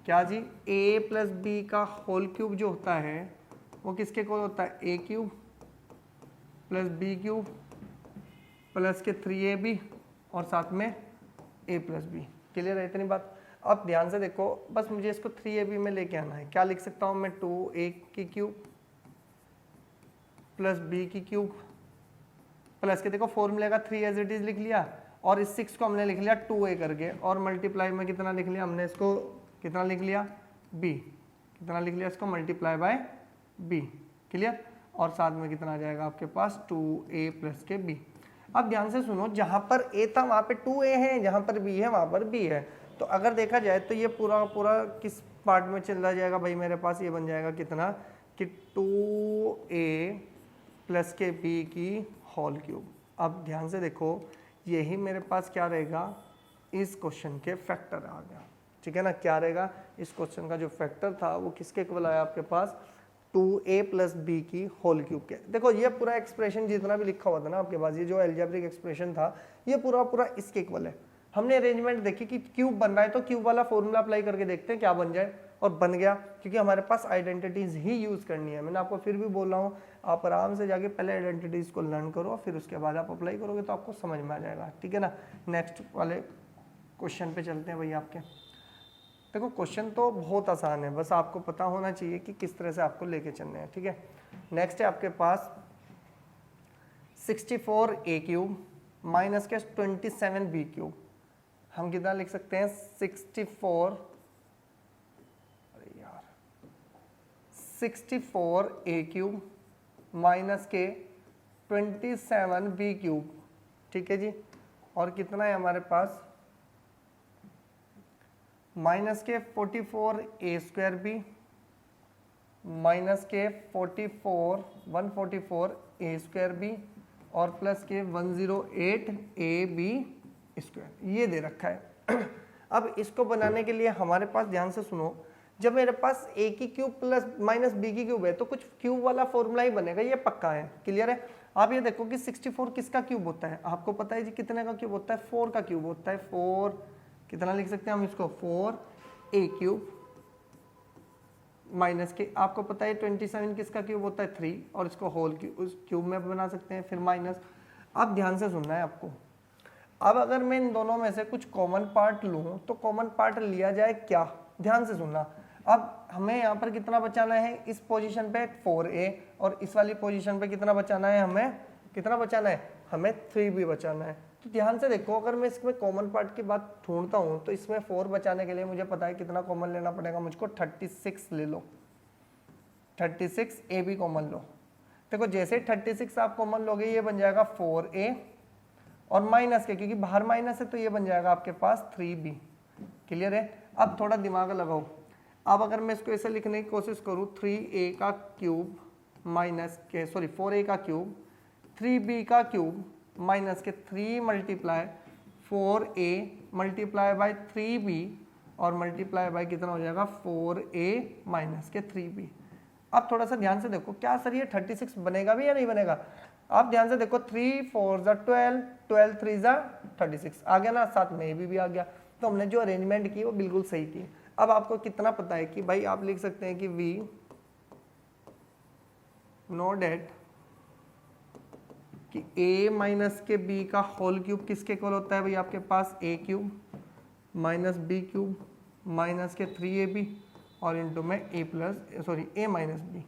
क्या जी a प्लस b का होल क्यूब जो होता है वो किसके इक्वल होता है a cube plus b cube plus के 3ab और साथ में a प्लस b, क्लियर है इतनी बात। अब ध्यान से देखो, बस मुझे इसको 3ab में लेके आना है, क्या लिख सकता हूँ मैं 2a की क्यूब प्लस b की क्यूब प्लस के देखो फॉर्मूले का 3 एज इट इज लिख लिया और इस 6 को हमने लिख लिया 2a करके, और मल्टीप्लाई में कितना लिख लिया हमने इसको, कितना लिख लिया b, कितना लिख लिया इसको मल्टीप्लाई बाय b, क्लियर, और साथ में कितना आ जाएगा आपके पास 2a प्लस के b। अब ध्यान से सुनो, जहां पर a था वहां पे 2a है, जहां पर b है वहां पर b है, तो अगर देखा जाए तो ये पूरा पूरा किस पार्ट में चला जाएगा भाई, मेरे पास ये बन जाएगा कितना कि 2a प्लस के b की होल क्यूब। अब ध्यान से देखो, यही मेरे पास क्या रहेगा, इस क्वेश्चन के फैक्टर आ गया, ठीक है ना। क्या रहेगा, इस क्वेश्चन का जो फैक्टर था वो किसके इक्वल आया आपके पास, 2a प्लस बी की होल क्यूब के। देखो ये पूरा एक्सप्रेशन जितना भी लिखा हुआ था ना आपके पास, ये जो एल्जेब्रिक एक्सप्रेशन था, ये पूरा पूरा इसके इक्वल है। हमने अरेंजमेंट देखी कि क्यूब बन रहा है तो क्यूब वाला फॉर्मूला अप्लाई करके देखते हैं क्या बन जाए, और बन गया, क्योंकि हमारे पास आइडेंटिटीज ही यूज करनी है। मैंने आपको फिर भी बोल रहा हूँ, आप आराम से जाके पहले आइडेंटिटीज को लर्न करो, फिर उसके बाद आप अप्लाई करोगे तो आपको समझ में आ जाएगा, ठीक है ना। नेक्स्ट वाले क्वेश्चन पे चलते हैं भैया आपके। देखो क्वेश्चन तो बहुत आसान है, बस आपको पता होना चाहिए कि किस तरह से आपको लेके चलने हैं, ठीक है। नेक्स्ट है आपके पास 64a क्यूब माइनस के 27b क्यूब। हम कितना लिख सकते हैं, 64a क्यूब माइनस के 27b क्यूब, ठीक है जी। और कितना है हमारे पास, माइनस के 44a स्क्वायर बी माइनस के 144a स्क्वायर बी और प्लस के 108ab स्क्वायर, ये दे रखा है। अब इसको बनाने के लिए हमारे पास, ध्यान से सुनो, जब मेरे पास a की क्यूब प्लस माइनस b की क्यूब है तो कुछ क्यूब वाला फॉर्मूला ही बनेगा, ये पक्का है, क्लियर है। आप ये देखो कि 64 किसका क्यूब होता है, आपको पता है जी कितने का क्यूब होता है, 4 का क्यूब होता है। 4 कितना लिख सकते हैं हम इसको, 4a क्यूब माइनस के, आपको पता है 27 किसका क्यूब होता है, 3, और इसको होल क्यूब, उस क्यूब में बना सकते हैं, फिर माइनस। अब ध्यान से सुनना है आपको, अब अगर मैं इन दोनों में से कुछ कॉमन पार्ट लूं तो कॉमन पार्ट लिया जाए क्या, ध्यान से सुनना। अब हमें यहाँ पर कितना बचाना है, इस पोजीशन पे 4a और इस वाली पोजीशन पे कितना बचाना है, हमें कितना बचाना है, हमें 3b बचाना है। तो ध्यान से देखो, अगर मैं इसमें कॉमन पार्ट की बात ढूंढता हूँ तो इसमें 4 बचाने के लिए मुझे पता है कितना कॉमन लेना पड़ेगा मुझको, 36 ले लो, 36ab कॉमन लो। देखो जैसे 36 आप कॉमन लोगे ये बन जाएगा 4a और माइनस के, क्योंकि बाहर माइनस है तो ये बन जाएगा आपके पास 3b, क्लियर है। अब थोड़ा दिमाग लगाओ, अब अगर मैं इसको ऐसे लिखने की कोशिश करूँ, 3a का क्यूब माइनस के, सॉरी 4a का क्यूब 3b का क्यूब माइनस के 3 multiply 4a multiply by 3b और मल्टीप्लाई बाय कितना हो जाएगा 4a माइनस के 3b। अब थोड़ा सा ध्यान से देखो, क्या सर ये 36 बनेगा भी या नहीं बनेगा। आप ध्यान से देखो, 3 4 12, 12 3 36 आ गया ना, साथ में भी आ गया। तो हमने जो अरेंजमेंट की वो बिल्कुल सही की। अब आपको कितना पता है कि भाई आप लिख सकते हैं कि वी नो डेट कि a माइनस के b का होल क्यूब किसके इक्वल होता है भाई, आपके पास a cube minus b cube minus के 3ab और इनटू में a माइनस b,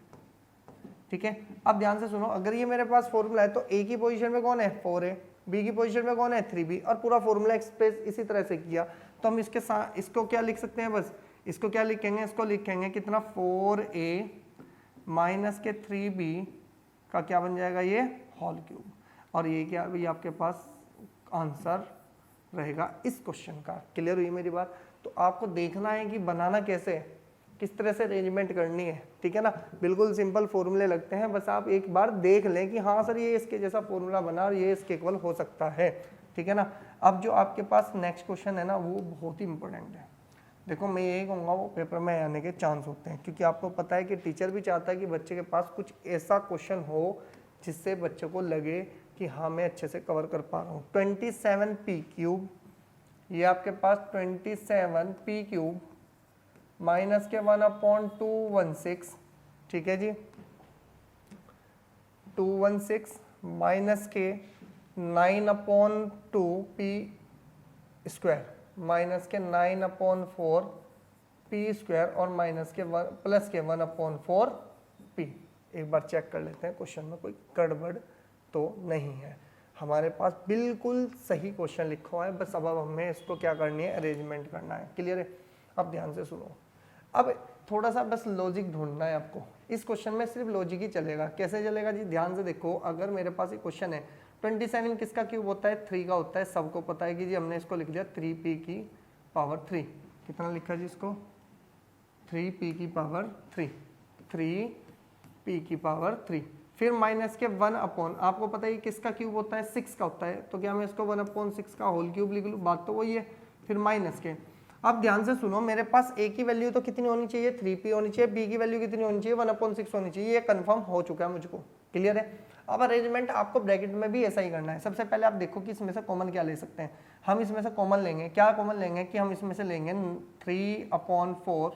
ठीक है। अब ध्यान से सुनो, अगर ये मेरे पास फॉर्मूला है तो a की पोजीशन में कौन है 4a, b की पोजीशन में कौन है 3b, और पूरा फॉर्मूला एक्सप्रेस इसी तरह से किया। तो हम इसके साथ इसको क्या लिख सकते हैं, बस इसको क्या लिखेंगे, इसको लिखेंगे कितना 4a माइनस के 3b का क्या बन जाएगा, ये होल क्यूब। और ये क्या भाई आपके पास आंसर रहेगा इस क्वेश्चन का। क्लियर हुई मेरी बात। तो आपको देखना है कि बनाना कैसे है, किस तरह से अरेंजमेंट करनी है, ठीक है ना। बिल्कुल सिंपल फॉर्मूले लगते हैं, बस आप एक बार देख लें कि हाँ सर ये इसके जैसा फॉर्मूला बना और ये इसके इक्वल हो सकता है, ठीक है ना। अब जो आपके पास नेक्स्ट क्वेश्चन है ना वो बहुत ही इंपॉर्टेंट है। देखो मैं यही कहूँगा वो पेपर में आने के चांस होते हैं, क्योंकि आपको पता है कि टीचर भी चाहता है कि बच्चे के पास कुछ ऐसा क्वेश्चन हो जिससे बच्चे को लगे कि हाँ मैं अच्छे से कवर कर पा रहा हूँ। 27p क्यूब, ये आपके पास 27p क्यूब माइनस के 1/216, ठीक है जी, 216 माइनस के 9/2p स्क्वायर माइनस के 9/4p स्क्वायर और माइनस के प्लस के 1/4p। एक बार चेक कर लेते हैं क्वेश्चन में कोई गड़बड़ तो नहीं है। हमारे पास बिल्कुल सही क्वेश्चन लिखा हुआ है, बस अब हमें इसको क्या करनी है, अरेंजमेंट करना है। क्लियर है। अब ध्यान से सुनो, अब थोड़ा सा बस लॉजिक ढूंढना है आपको। इस क्वेश्चन में सिर्फ लॉजिक ही चलेगा। कैसे चलेगा जी, ध्यान से देखो, अगर मेरे पास एक क्वेश्चन है 27 किसका क्यूब होता है, 3 का होता है। सबको पता है कि जी हमने इसको लिख दिया 3p की पावर 3। कितना लिखा जी इसको, 3p की पावर 3, 3 p की पावर 3, फिर माइनस के 1 अपॉन, आपको पता है किसका क्यूब होता है, 6 का होता है, तो क्या मैं इसको 1 अपॉन 6 का होल क्यूब लिख लूँ, बात तो वही है। फिर माइनस के, अब ध्यान से सुनो, मेरे पास a की वैल्यू तो कितनी होनी चाहिए, 3p होनी चाहिए, b की वैल्यू कितनी होनी चाहिए, 1 अपॉन 6 होनी चाहिए, ये कंफर्म हो चुका है मुझको, क्लियर है। अब अरेंजमेंट आपको ब्रैकेट में भी ऐसा ही करना है। सबसे पहले आप देखो कि इसमें से कॉमन क्या ले सकते हैं, हम इसमें से कॉमन लेंगे, क्या कॉमन लेंगे कि हम इसमें से लेंगे 3/4,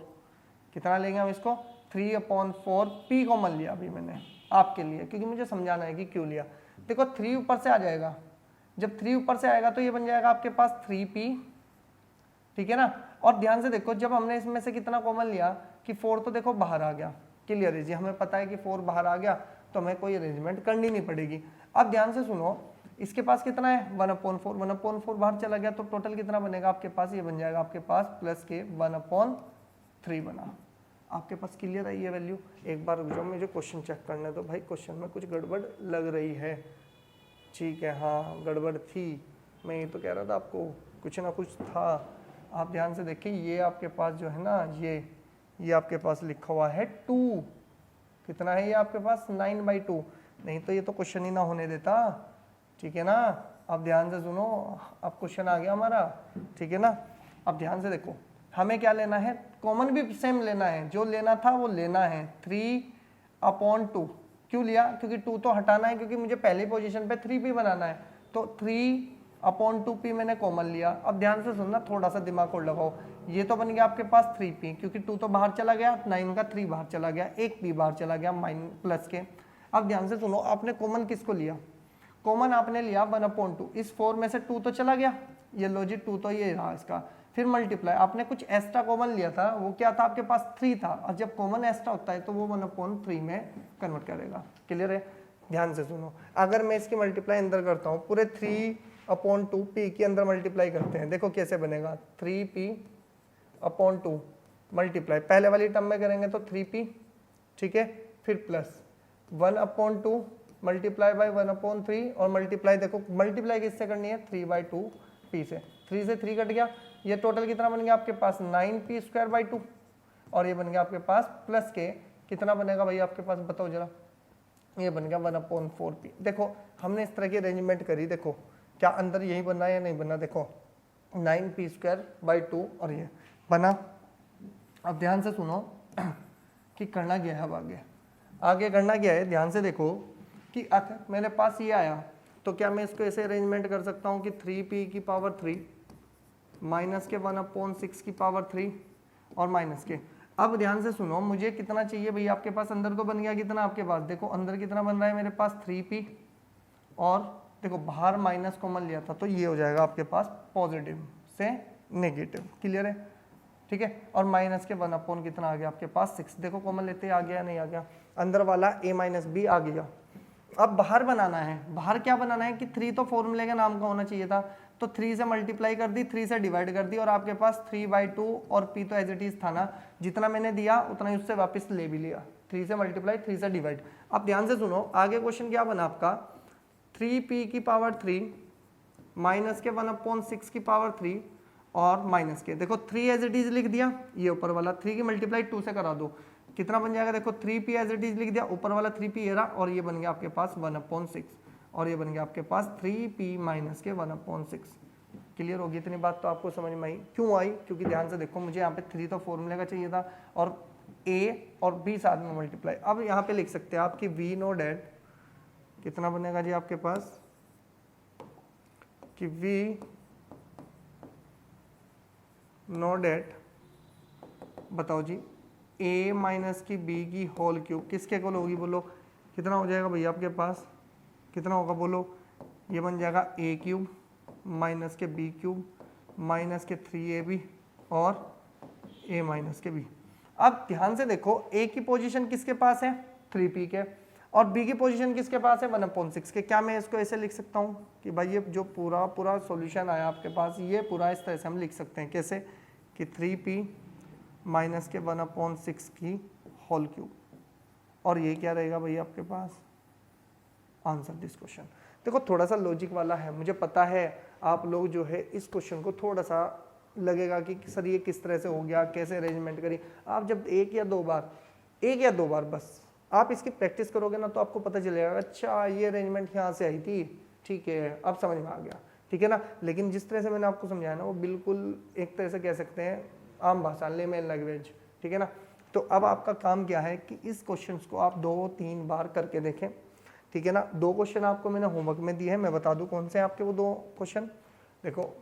कितना लेंगे हम इसको, 3/4 p कॉमन लिया अभी मैंने आपके लिए, क्योंकि मुझे समझाना है कि क्यों लिया। देखो 3 ऊपर से आ जाएगा, जब 3 ऊपर से आएगा तो ये बन जाएगा आपके पास 3p, ठीक है ना। और ध्यान से देखो, जब हमने इसमें से कितना कॉमन लिया कि 4 तो देखो बाहर आ गया, क्लियर है जी, हमें पता है कि 4 बाहर आ गया तो हमें कोई अरेंजमेंट करनी नहीं पड़ेगी। अब ध्यान से सुनो, इसके पास कितना है 1/4, 1/4 बाहर चला गया तो टोटल कितना बनेगा आपके पास, ये बन जाएगा आपके पास प्लस के 1/3 बना आपके पास, क्लियर है ये वैल्यू। एक बार रुक जाओ, मुझे क्वेश्चन चेक करने दो भाई, क्वेश्चन में कुछ गड़बड़ लग रही है, ठीक है, हाँ गड़बड़ थी, मैं ये तो कह रहा था आपको कुछ ना कुछ था। आप ध्यान से देखिए, ये आपके पास जो है ना, ये आपके पास लिखा हुआ है 2, कितना है ये आपके पास 9/2, नहीं तो ये तो क्वेश्चन ही ना होने देता, ठीक है ना। अब ध्यान से सुनो, अब क्वेश्चन आ गया हमारा, ठीक है ना। अब ध्यान से देखो, हमें क्या लेना है, कॉमन भी सेम लेना है, जो लेना था वो लेना है 3/2, क्यों लिया, क्योंकि 2 तो हटाना है, क्योंकि मुझे पहली पोजीशन पे 3p बनाना है, तो 3/2p मैंने कॉमन लिया। अब ध्यान से सुनना, थोड़ा सा दिमाग को लगाओ, ये तो बन गया आपके पास 3p, क्योंकि 2 तो बाहर चला गया, 9 का 3 बाहर चला गया, एक p बाहर चला गया प्लस के। अब ध्यान से सुनो, आपने कॉमन किसको लिया, कॉमन आपने लिया 1/2, इस 4 में से 2 तो चला गया, ये लो जी 2 तो ये रहा इसका, फिर मल्टीप्लाई, आपने कुछ एक्स्ट्रा कॉमन लिया था, वो क्या था आपके पास 3 था, और जब कॉमन एक्स्ट्रा होता है तो वो 1/3 में कन्वर्ट करेगा, क्लियर है। ध्यान से सुनो, अगर मैं इसकी मल्टीप्लाई अंदर करता हूँ, पूरे 3/2p के अंदर मल्टीप्लाई करते हैं, देखो कैसे बनेगा, 3p/2 मल्टीप्लाई, पहले वाली टर्म में करेंगे तो 3p, ठीक है, फिर प्लस 1/2 मल्टीप्लाई बाई 1/3, और मल्टीप्लाई देखो, मल्टीप्लाई किससे करनी है 3/2p से, 3 से 3 कट गया, ये टोटल कितना बन गया आपके पास 9p²/2, और ये बन गया आपके पास प्लस के कितना बनेगा भाई आपके पास, बताओ जरा, ये बन गया 1/4p। देखो हमने इस तरह की अरेंजमेंट करी, देखो क्या अंदर यही बनना है या नहीं बनना, देखो 9p²/2 और ये बना। अब ध्यान से सुनो कि करना क्या है, अब आगे करना क्या है, ध्यान से देखो कि मेरे पास ये आया, तो क्या मैं इसको ऐसे अरेंजमेंट कर सकता हूँ कि 3p की पावर 3 माइनस के 1/6 की पावर 3 और माइनस के। अब ध्यान से सुनो, मुझे कितना चाहिए भाई आपके पास, अंदर तो बन गया कितना आपके पास, देखो अंदर कितना बन रहा है मेरे पास 3p, और देखो बाहर माइनस कॉमन लिया था तो ये हो जाएगा आपके पास पॉजिटिव से नेगेटिव, क्लियर है, ठीक है। और माइनस के 1/, कितना आ गया आपके पास 6, देखो कॉमन लेते आ गया नहीं आ गया, अंदर वाला a-b आ गया। अब बाहर बनाना है, बाहर क्या बनाना है कि 3 तो फॉर्मूले का नाम का होना चाहिए था, तो 3 से मल्टीप्लाई कर दी, 3 से डिवाइड कर दी, और आपके पास 3/2 और p तो एज इट इज था ना, जितना मैंने दिया उतना ही उससे वापस ले भी लिया, 3 से मल्टीप्लाई 3 से डिवाइड। अब ध्यान से सुनो, आगे क्वेश्चन क्या बना आपका, 3p की पावर 3 माइनस के 1/6 की पावर 3 और माइनस के, देखो 3 एज इट इज लिख दिया, ये ऊपर वाला 3 की मल्टीप्लाई 2 से करा दो, कितना बन जाएगा, देखो 3p एज इट इज लिख दिया, ऊपर वाला 3p ये रहा, और ये बन गया आपके पास 1/6, और ये बन गया आपके पास 3p माइनस के 1/6। क्लियर होगी इतनी बात तो आपको समझ में आई, क्यों आई, क्योंकि ध्यान से देखो मुझे यहाँ पे 3 तो फॉर्मूले का चाहिए था, और a और b साथ में मल्टीप्लाई। अब यहाँ पे लिख सकते हैं आपकी v नो डेट कितना बनेगा जी आपके पास, कि v नो डेट, बताओ जी, a माइनस की b की होल क्यूब किसके इक्वल होगी, बोलो कितना हो जाएगा भैया आपके पास, कितना होगा बोलो, ये बन जाएगा a³ माइनस के b³ माइनस के 3ab और a माइनस के b। अब ध्यान से देखो, a की पोजीशन किसके पास है 3p के, और b की पोजीशन किसके पास है 1/6 के। क्या मैं इसको ऐसे लिख सकता हूँ कि भाई ये जो पूरा सॉल्यूशन आया आपके पास, ये पूरा इस तरह से हम लिख सकते हैं, कैसे कि 3p माइनस के 1/6 की होल क्यूब, और ये क्या रहेगा भाई आपके पास आंसर दिस क्वेश्चन। देखो थोड़ा सा लॉजिक वाला है, मुझे पता है आप लोग जो है इस क्वेश्चन को थोड़ा सा लगेगा कि सर ये किस तरह से हो गया, कैसे अरेंजमेंट करी। आप जब एक या दो बार बस आप इसकी प्रैक्टिस करोगे ना तो आपको पता चलेगा अच्छा ये अरेंजमेंट यहाँ से आई थी, ठीक है अब समझ में आ गया, ठीक है ना। लेकिन जिस तरह से मैंने आपको समझाया ना वो बिल्कुल एक तरह से कह सकते हैं आम भाषा, लेमन लैंग्वेज, ठीक है ना। तो अब आपका काम क्या है कि इस क्वेश्चन को आप 2-3 बार करके देखें, ठीक है ना। 2 क्वेश्चन आपको मैंने होमवर्क में दिए हैं, मैं बता दूं कौन से हैं आपके वो 2 क्वेश्चन। देखो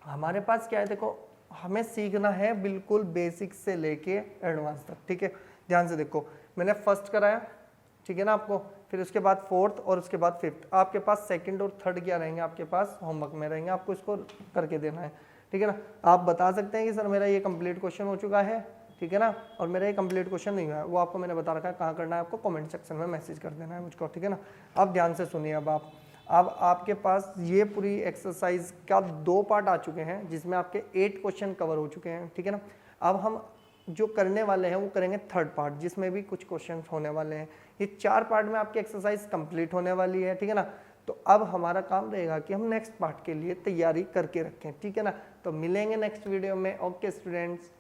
हमारे पास क्या है, देखो हमें सीखना है बिल्कुल बेसिक से लेके एडवांस तक, ठीक है। ध्यान से देखो, मैंने फर्स्ट कराया, ठीक है ना आपको, फिर उसके बाद फोर्थ और उसके बाद फिफ्थ। आपके पास सेकंड और थर्ड क्या रहेंगे, आपके पास होमवर्क में रहेंगे, आपको इसको करके देना है, ठीक है ना। आप बता सकते हैं कि सर मेरा ये कंप्लीट क्वेश्चन हो चुका है, ठीक है ना, और मेरा ये कंप्लीट क्वेश्चन नहीं हुआ है, वो आपको मैंने बता रखा है कहाँ करना है, आपको कमेंट सेक्शन में मैसेज कर देना है मुझको, ठीक है ना। अब ध्यान से सुनिए, अब आपके पास ये पूरी एक्सरसाइज का 2 पार्ट आ चुके हैं जिसमें आपके 8 क्वेश्चन कवर हो चुके हैं, ठीक है ना। अब हम जो करने वाले हैं वो करेंगे थर्ड पार्ट जिसमें भी कुछ क्वेश्चन होने वाले हैं। ये 4 पार्ट में आपकी एक्सरसाइज कंप्लीट होने वाली है, ठीक है ना। तो अब हमारा काम रहेगा कि हम नेक्स्ट पार्ट के लिए तैयारी करके रखें, ठीक है ना। तो मिलेंगे नेक्स्ट वीडियो में। Okay students.